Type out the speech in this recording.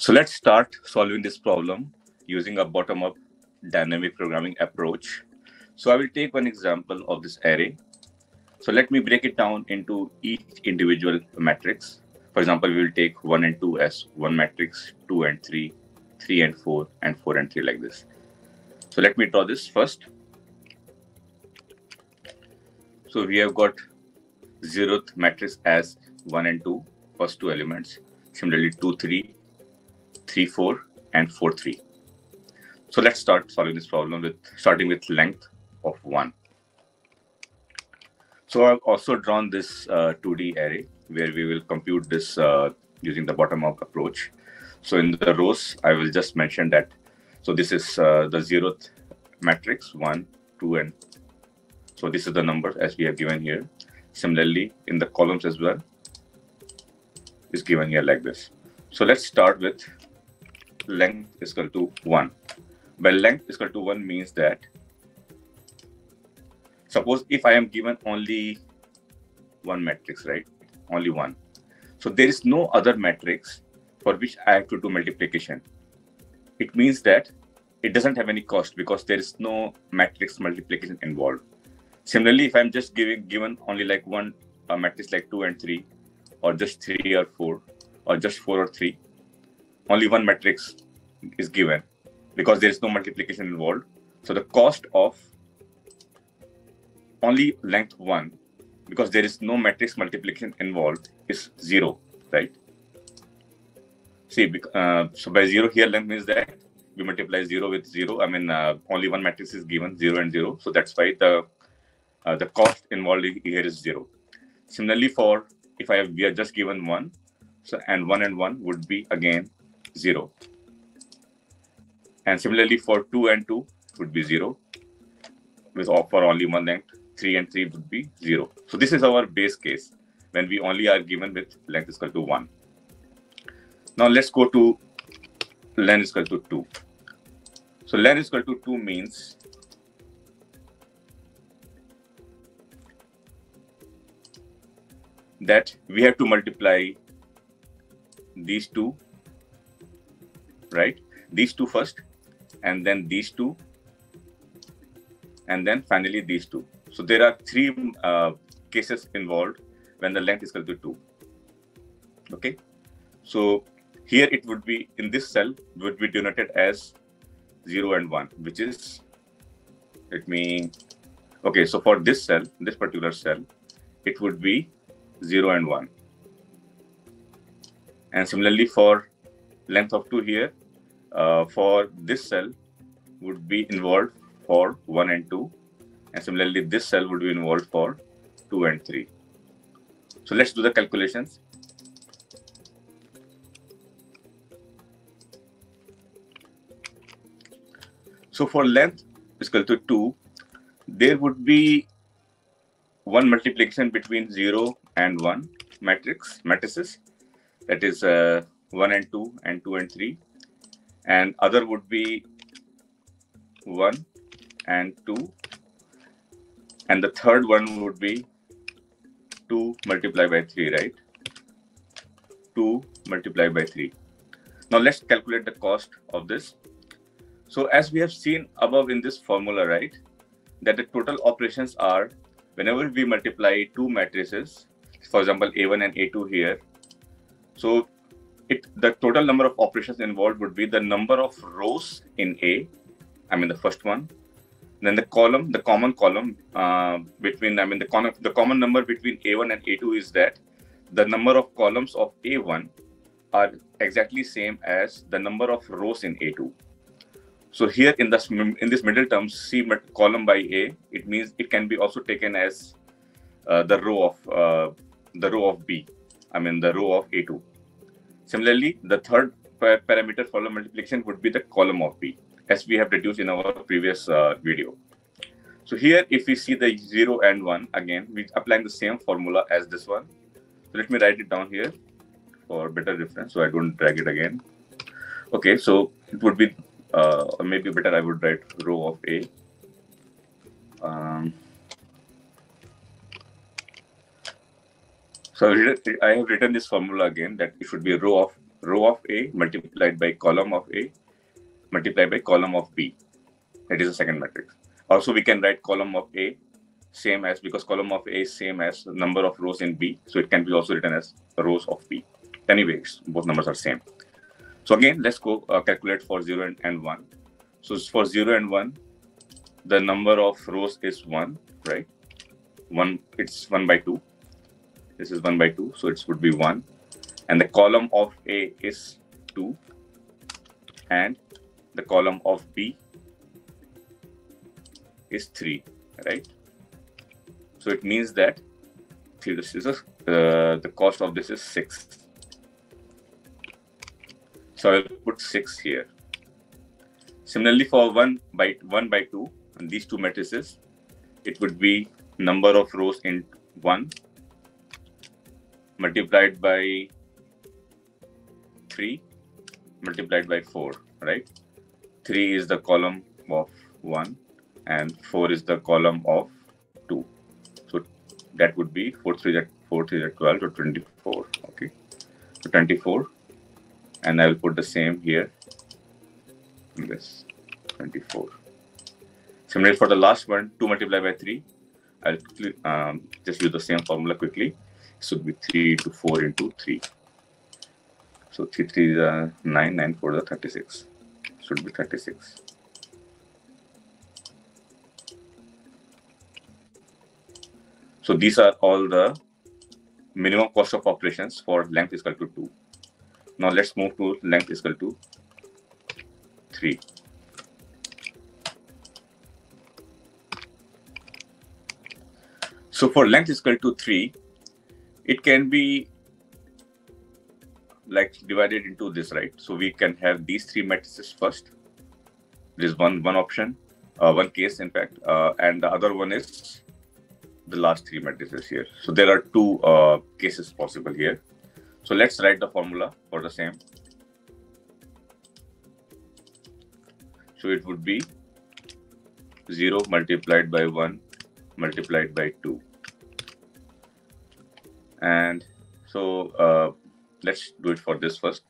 So let's start solving this problem using a bottom-up dynamic programming approach. So I will take one example of this array. So let me break it down into each individual matrix. For example, we will take 1 and 2 as one matrix, 2 and 3, 3 and 4, and 4 and 3 like this. So let me draw this first. So we have got zeroth matrix as 1 and 2, first two elements. Similarly, 2, 3, 3, 4, and 4, 3. So let's start solving this problem with starting with length of 1. So I've also drawn this 2D array where we will compute this using the bottom-up approach. So in the rows, I will just mention that. So this is the zeroth matrix, 1, 2, and so this is the number as we have given here. Similarly, in the columns as well, is given here like this. So let's start with length is equal to 1. By length is equal to 1 means that suppose if I am given only one matrix, right? Only one. So there is no other matrix for which I have to do multiplication. It means that it doesn't have any cost because there is no matrix multiplication involved. Similarly, if I'm just given only like one matrix like 2 and 3, or just 3 or 4, or just 4 or 3, only one matrix is given because there is no multiplication involved. So the cost of only length 1, because there is no matrix multiplication involved, is 0, right? See, so by 0 here, length means that we multiply 0 with 0. I mean, only one matrix is given, 0 and 0. So that's why the cost involved here is 0. Similarly, for if we are just given 1, so and 1 and 1 would be again 0. And similarly, for 2 and 2 would be 0. For only one length, 3 and 3 would be 0. So this is our base case when we only are given with length is equal to 1. Now let's go to len is equal to 2. So len is equal to 2 means that we have to multiply these two, right? These two first, and then these two, and then finally these two. So there are three cases involved when the length is equal to 2. Okay. So here it would be in this cell would be denoted as 0 and 1, which is, okay. So for this cell, this particular cell, it would be 0 and 1. And similarly for length of 2 here, for this cell would be involved for 1 and 2. And similarly, this cell would be involved for 2 and 3. So let's do the calculations. So for length is equal to 2, there would be one multiplication between 0 and 1 matrices. That is 1 and 2 and 2 and 3. And other would be 1 and 2. And the third one would be 2 multiplied by 3, right? 2 multiplied by 3. Now let's calculate the cost of this. So as we have seen above in this formula, right, that the total operations are whenever we multiply two matrices, for example, A1 and A2 here. So the total number of operations involved would be the number of rows in A, I mean the first one. Then the common column between, the common number between A1 and A2 is that the number of columns of A1 are exactly same as the number of rows in A2. So here in this middle term, C column by A, it means it can be also taken as the row of B, I mean the row of A2. Similarly, the third parameter for the multiplication would be the column of B, as we have reduced in our previous video. So here, if we see the 0 and 1, again, we applying the same formula as this one. So let me write it down here for better reference, so I don't drag it again. Okay, so it would be, or maybe better I would write row of A. So I have written this formula again, that it should be a row of row of A multiplied by column of A multiplied by column of B. That is the second matrix. Also, we can write column of A same as, because column of A is same as the number of rows in B. So it can be also written as rows of B. Anyways, both numbers are same. So again, let's go calculate for 0 and 1. So for 0 and 1, the number of rows is 1, right? 1, it's 1 by 2. This is 1 by 2, so it would be 1. And the column of A is 2. And the column of B is 3, right? So it means that this is the cost of this is 6. So I'll put 6 here. Similarly, for 1 by 2, and these two matrices, it would be number of rows in 1 multiplied by 3 multiplied by 4, right? 3 is the column of 1 and 4 is the column of 2. So that would be 4 3 is 12, so 24. Okay, so 24, and I will put the same here. This 24. Similarly, for the last one, 2 multiplied by 3, I'll just use the same formula quickly. It should be 3 to 4 into 3. So 3 3 is 9, 9 4 is 36. Should be 36. So these are all the minimum cost of operations for length is equal to 2. Now let's move to length is equal to 3. So for length is equal to 3, it can be like divided into this, right? So we can have these 3 matrices first. There is one option, one case in fact, and the other one is the last 3 matrices here. So there are 2 cases possible here. So let's write the formula for the same. So it would be 0 multiplied by 1 multiplied by 2. And so let's do it for this first.